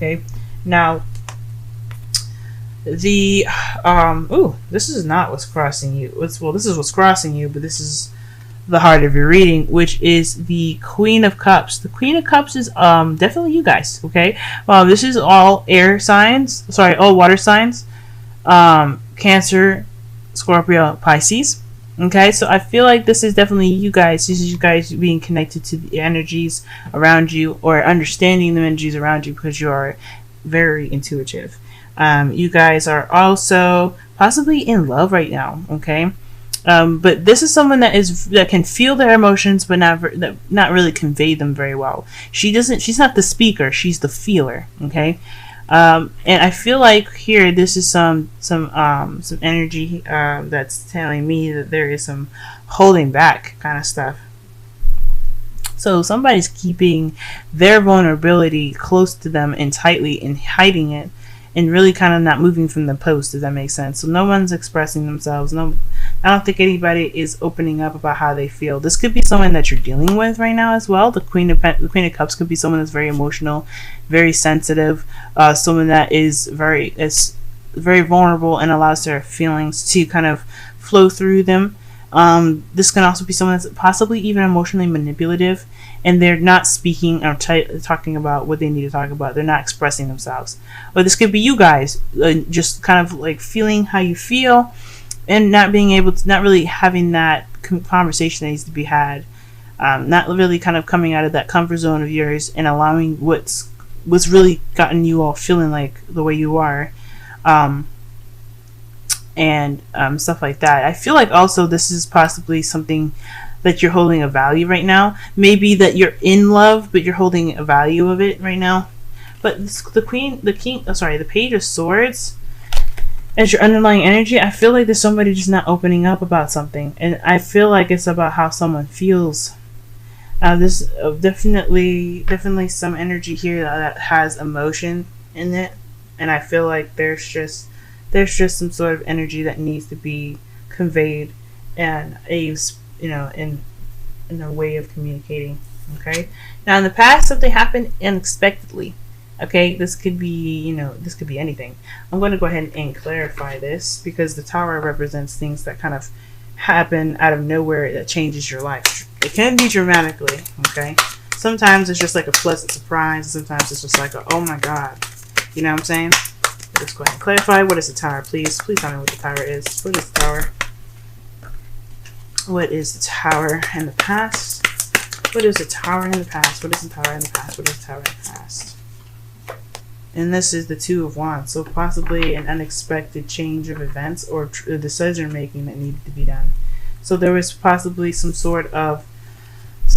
Okay, now the this is not what's crossing you. Well, this is what's crossing you, but this is the heart of your reading, which is the Queen of Cups. The Queen of Cups is definitely you guys. Okay, this is all air signs. Sorry, all water signs. Cancer, Scorpio, Pisces. Okay, so I feel like this is definitely you guys. This is you guys being connected to the energies around you, or understanding the energies around you, because you are very intuitive. You guys are also possibly in love right now. Okay, but this is someone that can feel their emotions, but not really convey them very well. She's not the speaker. She's the feeler. Okay. And I feel like here this is some energy that's telling me that there is some holding back kind of stuff. So somebody's keeping their vulnerability close to them and tightly and hiding it, and really kind of not moving from the post, if that makes sense. So no one's expressing themselves. No, I don't think anybody is opening up about how they feel. This could be someone that you're dealing with right now as well. The Queen of Cups could be someone that's very emotional, very sensitive, someone that is very vulnerable and allows their feelings to kind of flow through them. This can also be someone that's possibly even emotionally manipulative, and they're not speaking or talking about what they need to talk about. They're not expressing themselves. Or this could be you guys, just kind of like feeling how you feel, and not being able to, not really having that conversation that needs to be had. Not really kind of coming out of that comfort zone of yours and allowing what's really gotten you all feeling like the way you are. And stuff like that. I feel like also this is possibly something that you're holding a value right now. Maybe that you're in love, but you're holding a value of it right now. But the Page of Swords as your underlying energy, I feel like there's somebody just not opening up about something, and I feel like it's about how someone feels. There's definitely some energy here that has emotion in it, and I feel like there's just some sort of energy that needs to be conveyed, and in a way of communicating. Okay. Now in the past, something happened unexpectedly. Okay, this could be anything. I'm going to go ahead and clarify this, because the Tower represents things that kind of happen out of nowhere that changes your life. It can be dramatically. Okay. Sometimes it's just like a pleasant surprise. Sometimes it's just like oh my god. You know what I'm saying? Let's go ahead and clarify. What is the Tower? Please tell me what the Tower is. What is the Tower? What is the Tower in the past? What is the Tower in the past? What is the Tower in the past? What is the Tower in the past? And this is the Two of Wands. So possibly an unexpected change of events or decision making that needed to be done. So there was possibly some sort of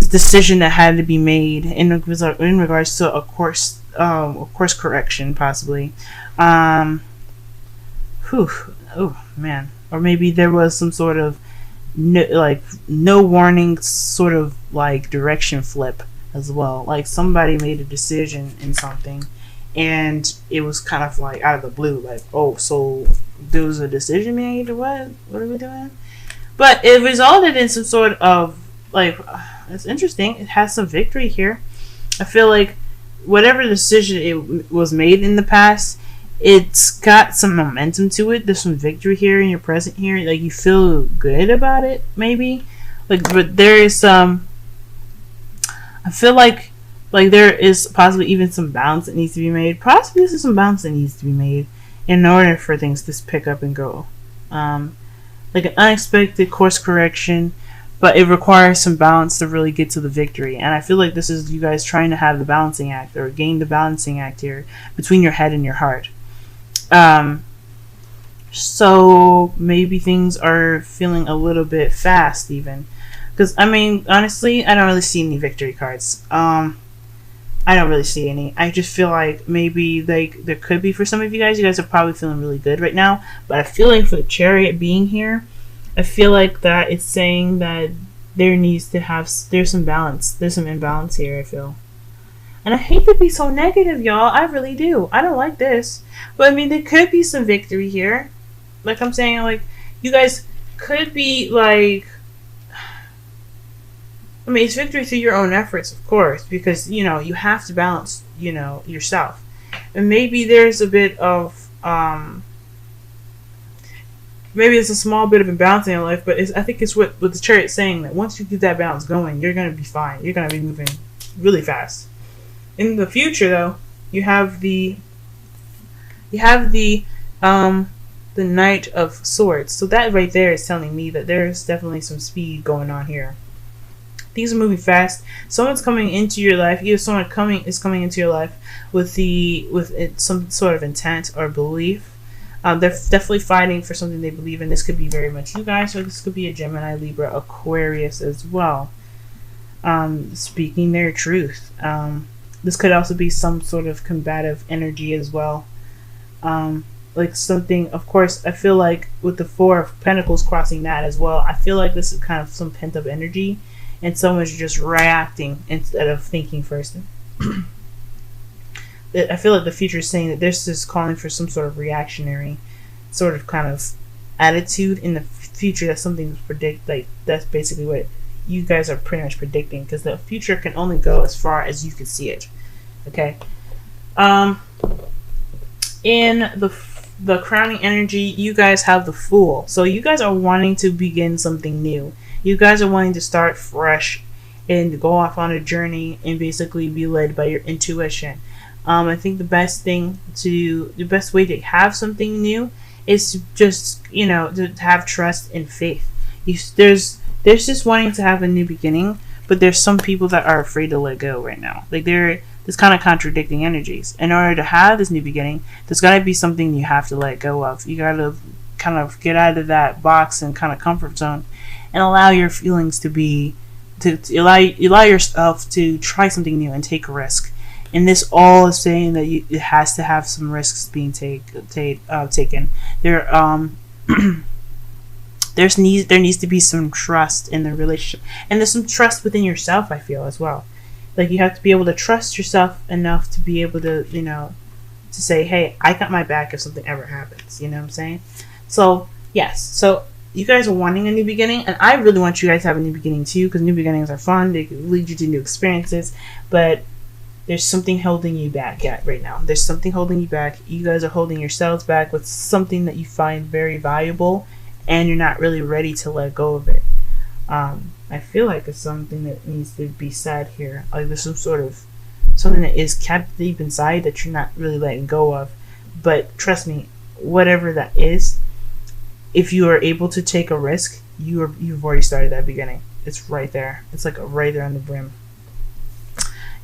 decision that had to be made in regards to a course correction, possibly. Oh man. Or maybe there was some sort of no warning sort of like direction flip as well. Like somebody made a decision in something, and it was kind of like out of the blue, like, oh, so there was a decision made, or what are we doing? But it resulted in some sort of it's interesting. It has some victory here. I feel like whatever decision it was made in the past, it's got some momentum to it. There's some victory here in your present here. Like you feel good about it, maybe. But there is some. I feel like there is possibly even some balance that needs to be made. Possibly this is some balance that needs to be made in order for things to pick up and go. Like an unexpected course correction, but it requires some balance to really get to the victory. And I feel like this is you guys trying to have the balancing act, or gain the balancing act here between your head and your heart. So maybe things are feeling a little bit fast even. Because, I mean, honestly, I don't really see any victory cards. I don't really see any. I just feel like maybe there could be for some of you guys. You guys are probably feeling really good right now. But I feel like for the Chariot being here, I feel like that it's saying that there's some balance. There's some imbalance here, I feel. And I hate to be so negative, y'all. I really do. I don't like this. But, I mean, there could be some victory here. Like I'm saying, like, you guys could be, like... I mean, it's victory through your own efforts, of course, because, you know, you have to balance, you know, yourself. And maybe there's a bit of maybe it's a small bit of imbalance in your life, but I think it's what the Chariot's saying, that once you get that balance going, you're going to be fine. You're going to be moving really fast. In the future, though, you have the Knight of Swords. So that right there is telling me that there's definitely some speed going on here. Things are moving fast. Someone's coming into your life. Either someone is coming into your life with some sort of intent or belief. They're definitely fighting for something they believe in. This could be very much you guys, or this could be a Gemini, Libra, Aquarius as well. Speaking their truth. This could also be some sort of combative energy as well. Like something, of course, I feel like with the Four of Pentacles crossing that as well, I feel like this is kind of some pent-up energy, and someone's just reacting instead of thinking first. I feel like the future is saying that this is calling for some sort of reactionary sort of kind of attitude in the future. That's something to like that's basically what you guys are pretty much predicting, because the future can only go as far as you can see it. Okay. In the crowning energy, you guys have the Fool. So you guys are wanting to begin something new. You guys are wanting to start fresh and go off on a journey and basically be led by your intuition. I think the best way to have something new is to just, to have trust and faith. There's just wanting to have a new beginning, but there's some people that are afraid to let go right now. Like there's kind of contradicting energies. In order to have this new beginning, there's got to be something you have to let go of. You got to kind of get out of that box and kind of comfort zone and allow your feelings to allow yourself to try something new and take a risk. And this all is saying that it has to have some risks being taken. There needs to be some trust in the relationship, and there's some trust within yourself, I feel, as well. Like you have to be able to trust yourself enough to be able to, to say, hey, I got my back if something ever happens. You know what I'm saying? So yes, so you guys are wanting a new beginning, and I really want you guys to have a new beginning too, because new beginnings are fun. They can lead you to new experiences, but there's something holding you back right now. There's something holding you back. You guys are holding yourselves back with something that you find very valuable, and you're not really ready to let go of it. I feel like it's something that needs to be said here. Like there's some sort of something that is kept deep inside that you're not really letting go of. But trust me, whatever that is, if you are able to take a risk, you've already started that beginning. It's right there. It's like right there on the brim.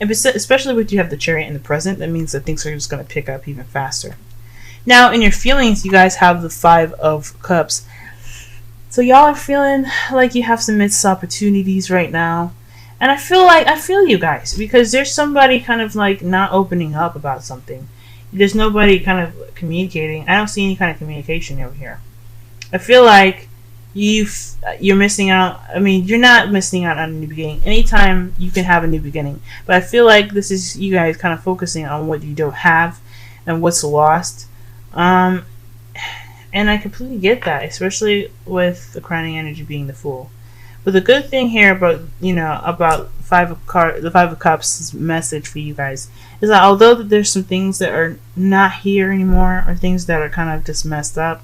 And especially when you have the Chariot in the present, that means that things are just going to pick up even faster. Now, in your feelings, you guys have the Five of Cups. So y'all are feeling like you have some missed opportunities right now. And I feel you guys, because there's somebody kind of like not opening up about something. There's nobody kind of communicating. I don't see any kind of communication over here. I feel like you're missing out. I mean, you're not missing out on a new beginning. Anytime you can have a new beginning. But I feel like this is you guys kind of focusing on what you don't have and what's lost. And I completely get that, especially with the crowning energy being the Fool. But the good thing here about the Five of Cups' message for you guys is that although there's some things that are not here anymore, or things that are kind of just messed up,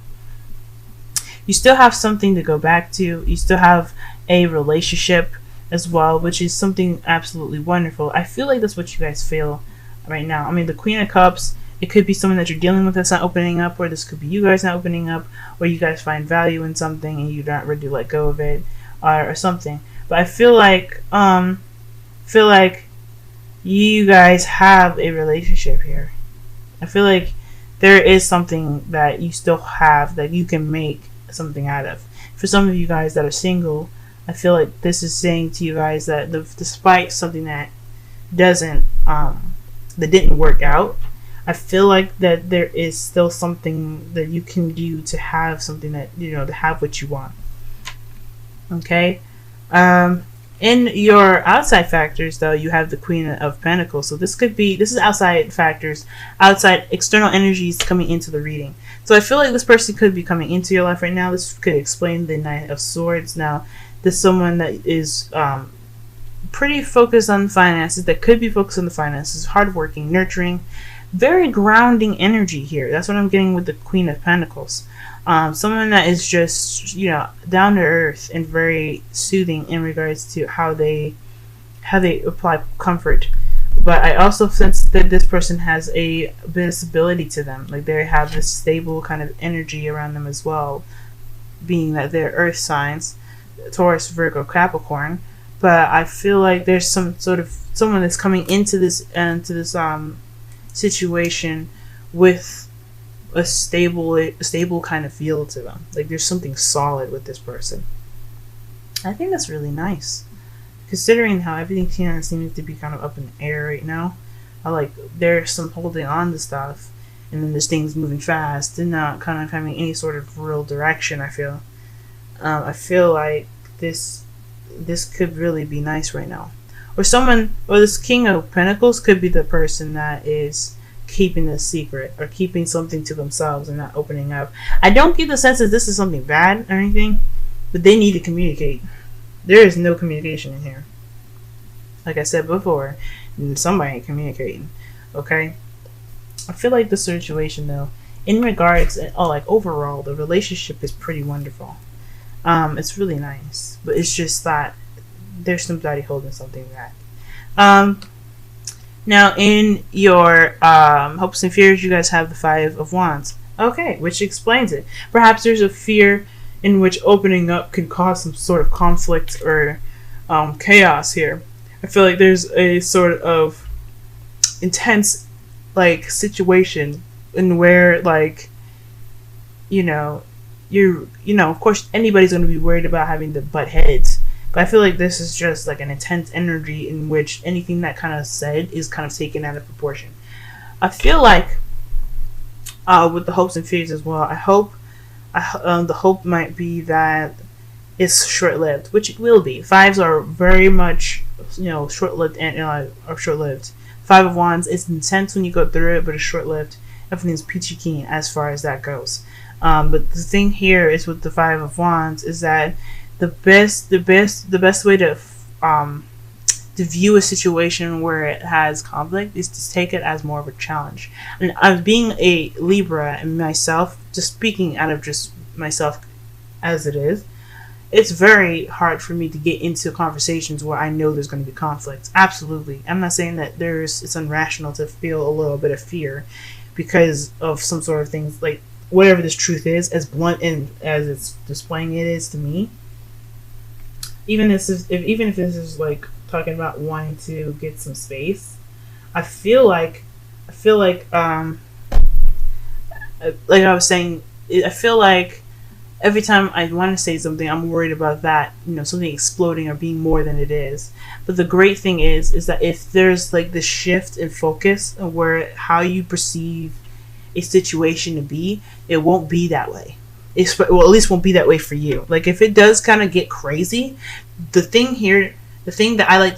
you still have something to go back to. You still have a relationship as well, which is something absolutely wonderful. I feel like that's what you guys feel right now. I mean, the Queen of Cups, it could be someone that you're dealing with that's not opening up, or this could be you guys not opening up, or you guys find value in something and you're not ready to let go of it, or something. But I feel like you guys have a relationship here. I feel like there is something that you still have that you can make something out of. For some of you guys that are single, I feel like this is saying to you guys that despite something that didn't work out, I feel like that there is still something that you can do to have something that, to have what you want. Okay? In your outside factors, though, you have the Queen of Pentacles. So this is outside factors, outside external energies coming into the reading. So I feel like this person could be coming into your life right now. This could explain the Knight of Swords. Now, there's someone that is pretty focused on finances, that could be focused on the finances, hardworking, nurturing. very grounding energy here. That's what I'm getting with the Queen of Pentacles. Someone that is just, you know, down to earth and very soothing in regards to how they apply comfort. But I also sense that this person has a bit of stability to them. Like they have this stable kind of energy around them as well, being that they're earth signs, Taurus, Virgo, Capricorn. But I feel like there's some sort of someone that's coming into this situation with a stable kind of feel to them. Like there's something solid with this person. I think that's really nice, considering how everything seems to be kind of up in the air right now. I like there's some holding on to stuff, and then there's things moving fast and not kind of having any sort of real direction. I feel like this could really be nice right now. Or this King of Pentacles could be the person that is keeping a secret or keeping something to themselves and not opening up. I don't get the sense that this is something bad or anything, but they need to communicate. There is no communication in here. Like I said before, somebody ain't communicating. Okay? I feel like the situation though, in regards, like overall, the relationship is pretty wonderful. It's really nice, but it's just that there's somebody holding something back. Now in your hopes and fears, you guys have the Five of Wands. Okay, which explains it. Perhaps there's a fear in which opening up can cause some sort of conflict or chaos here. I feel like there's a sort of intense like situation in where like of course anybody's going to be worried about having to butt heads, but I feel like this is just like an intense energy in which anything that kind of said is kind of taken out of proportion. I feel like with the hopes and fears as well, the hope might be that it's short-lived, which it will be. Fives are very much short-lived and are short-lived. Five of Wands is intense when you go through it, but it's short-lived. Everything's peachy keen as far as that goes. But the thing here is with the Five of Wands is that the best way to view a situation where it has conflict is to take it as more of a challenge. And as being a Libra and myself, just speaking out of just myself as it is, it's very hard for me to get into conversations where I know there's going to be conflict. Absolutely. I'm not saying that it's unrational to feel a little bit of fear because of some sort of things, like whatever this truth is, as blunt and as it's displaying it is to me. Even if this is like talking about wanting to get some space, I feel like like I was saying, I feel like every time I want to say something, I'm worried about that, something exploding or being more than it is. But the great thing is that if there's like this shift in focus of where how you perceive a situation to be, it won't be that way. At least won't be that way for you. Like if it does kind of get crazy, the thing that I like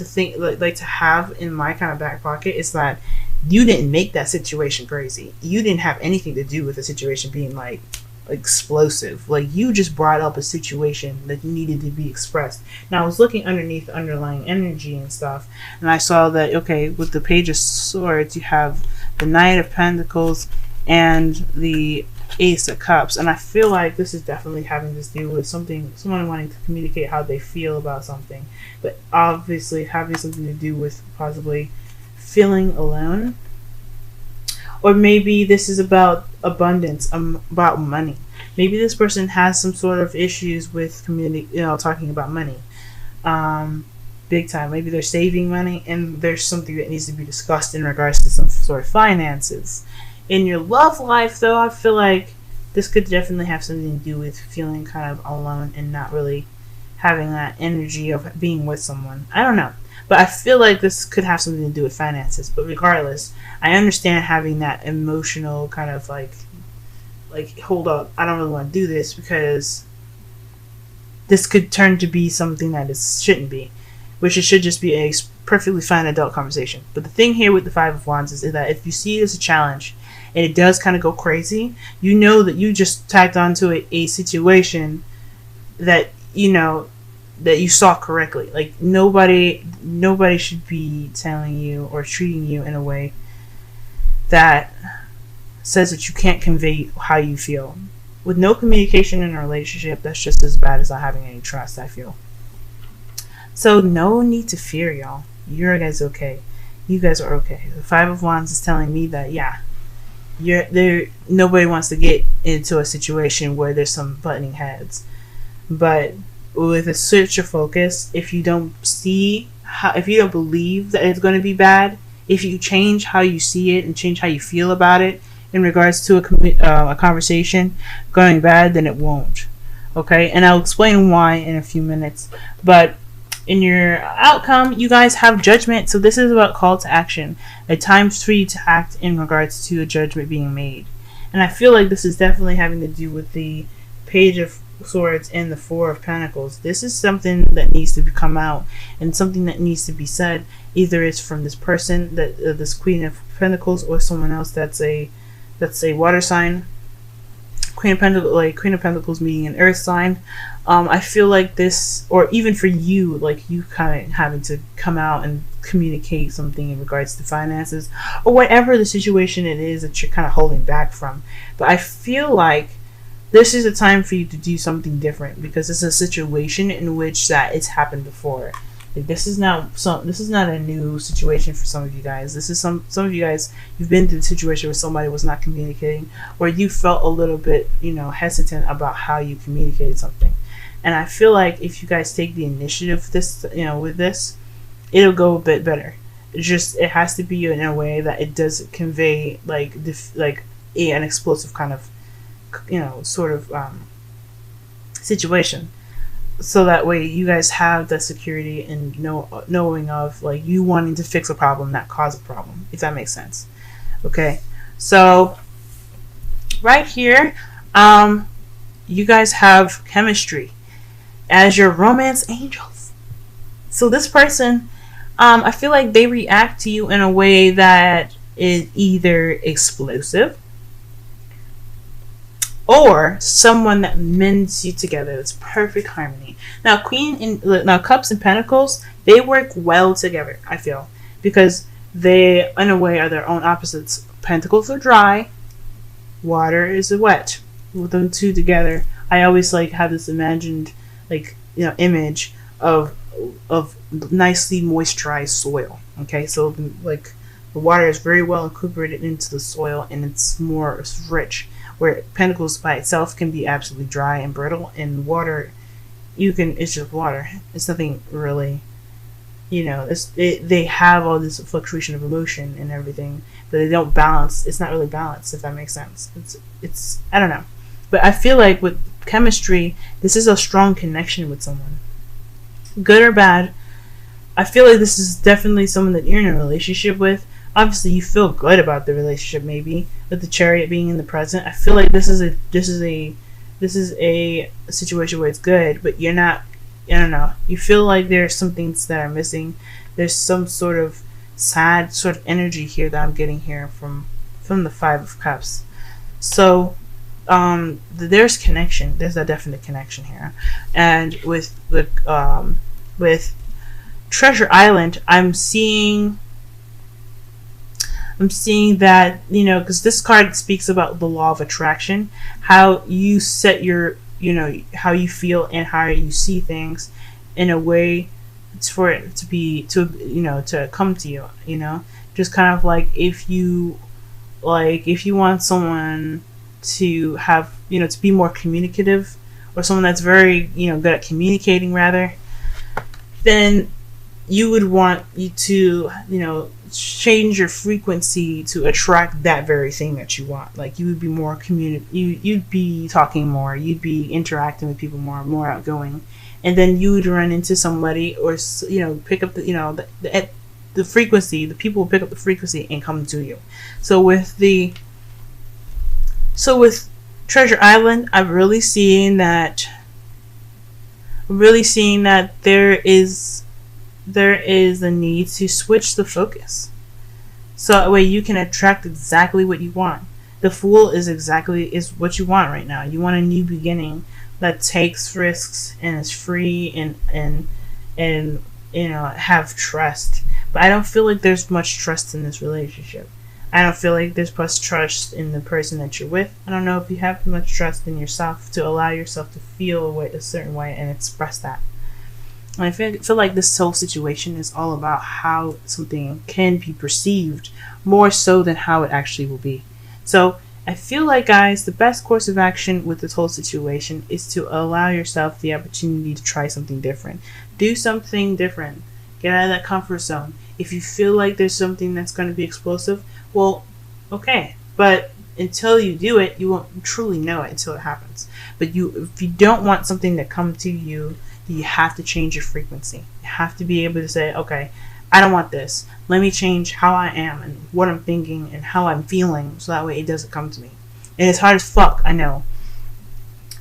to have in my kind of back pocket is that you didn't make that situation crazy. You didn't have anything to do with the situation being like explosive. Like you just brought up a situation that needed to be expressed. Now I was looking underneath the underlying energy and stuff, and I saw that with the Page of Swords you have the Knight of Pentacles and the Ace of Cups, and I feel like this is definitely having to do with someone wanting to communicate how they feel about something, but obviously having something to do with possibly feeling alone. Or maybe this is about abundance, about money. Maybe this person has some sort of issues with talking about money, big time. Maybe they're saving money, and there's something that needs to be discussed in regards to some sort of finances. In your love life, though, I feel like this could definitely have something to do with feeling kind of alone and not really having that energy of being with someone. I don't know. But I feel like this could have something to do with finances. But regardless, I understand having that emotional kind of like hold up, I don't really want to do this, because this could turn to be something that it shouldn't be, which it should just be a perfectly fine adult conversation. But the thing here with the Five of Wands is that if you see it as a challenge and it does kind of go crazy, you know that you just tacked onto a situation that that you saw correctly. Like nobody should be telling you or treating you in a way that says that you can't convey how you feel. With no communication in a relationship, that's just as bad as not having any trust, I feel. So no need to fear, y'all. You guys okay. You guys are okay. The Five of Wands is telling me that, yeah, you're there. Nobody wants to get into a situation where there's some butting heads. But with a switch of focus, if you don't believe that it's going to be bad, if you change how you see it and change how you feel about it in regards to a conversation going bad, then it won't. Okay, and I'll explain why in a few minutes. But in your outcome, you guys have judgment. So this is about call to action. A time for you to act in regards to a judgment being made. And I feel like this is definitely having to do with the Page of Swords and the Four of Pentacles. This is something that needs to come out and something that needs to be said. Either it's from this person, this Queen of Pentacles, or someone else that's a water sign. Queen of Pentacles meaning an earth sign. I feel like this, or even for you, like you kind of having to come out and communicate something in regards to finances, or whatever the situation it is that you're kind of holding back from. But I feel like this is a time for you to do something different, because it's a situation in which that it's happened before. Like, this is not a new situation for some of you guys. This is some of you guys, you've been through a situation where somebody was not communicating, or you felt a little bit, hesitant about how you communicated something. And I feel like if you guys take the initiative with this, it'll go a bit better. It has to be in a way that it doesn't convey an explosive kind of situation. So that way you guys have the security and knowing of like you wanting to fix a problem, not cause a problem, if that makes sense. Okay, so right here, you guys have chemistry as your romance angels. So this person, I feel like they react to you in a way that is either explosive or someone that mends you together. It's perfect harmony. Now, Cups and Pentacles, they work well together, I feel, because they, in a way, are their own opposites. Pentacles are dry, water is wet. With them two together, I always have this imagined image of nicely moisturized soil. Okay, so the water is very well incorporated into the soil, and it's rich. Where Pentacles by itself can be absolutely dry and brittle, and water, it's just water. It's nothing really, they have all this fluctuation of emotion and everything, but they don't balance. It's not really balanced, if that makes sense. It's I don't know. But I feel like with chemistry, this is a strong connection with someone. Good or bad, I feel like this is definitely someone that you're in a relationship with. Obviously, you feel good about the relationship, maybe, with the Chariot being in the present. I feel like this is a situation where it's good, but you're not. I don't know. You feel like there's some things that are missing. There's some sort of sad sort of energy here that I'm getting here from the Five of Cups. So, there's connection. There's a definite connection here, and with Treasure Island, I'm seeing that, because this card speaks about the law of attraction, how you set your, how you feel and how you see things in a way for it to come to you, just kind of like if you want someone to have, to be more communicative, or someone that's very, good at communicating rather, then you would want you to, change your frequency to attract that very thing that you want. Like, you would be more you'd be talking more, you'd be interacting with people more outgoing, and then you would run into somebody, or pick up the frequency. The people will pick up the frequency and come to you. So with Treasure Island, I'm really seeing that there is a need to switch the focus, so that way you can attract exactly what you want. The Fool is what you want right now. You want a new beginning that takes risks and is free and have trust. But I don't feel like there's much trust in this relationship. I don't feel like there's much trust in the person that you're with. I don't know if you have much trust in yourself to allow yourself to feel a certain way and express that. And I feel like this whole situation is all about how something can be perceived more so than how it actually will be. So I feel like, guys, the best course of action with this whole situation is to allow yourself the opportunity to try something different. Do something different. Get out of that comfort zone. If you feel like there's something that's going to be explosive, well, okay. But until you do it, you won't truly know it until it happens. But if you don't want something to come to you, you have to change your frequency. You have to be able to say, okay, I don't want this. Let me change how I am and what I'm thinking and how I'm feeling so that way it doesn't come to me. And it's hard as fuck, I know.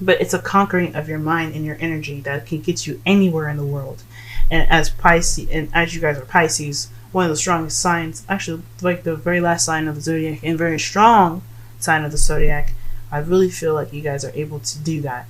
But it's a conquering of your mind and your energy that can get you anywhere in the world. And as Pisces, and as you guys are Pisces, one of the strongest signs, actually like the very last sign of the zodiac and very strong sign of the zodiac, I really feel like you guys are able to do that.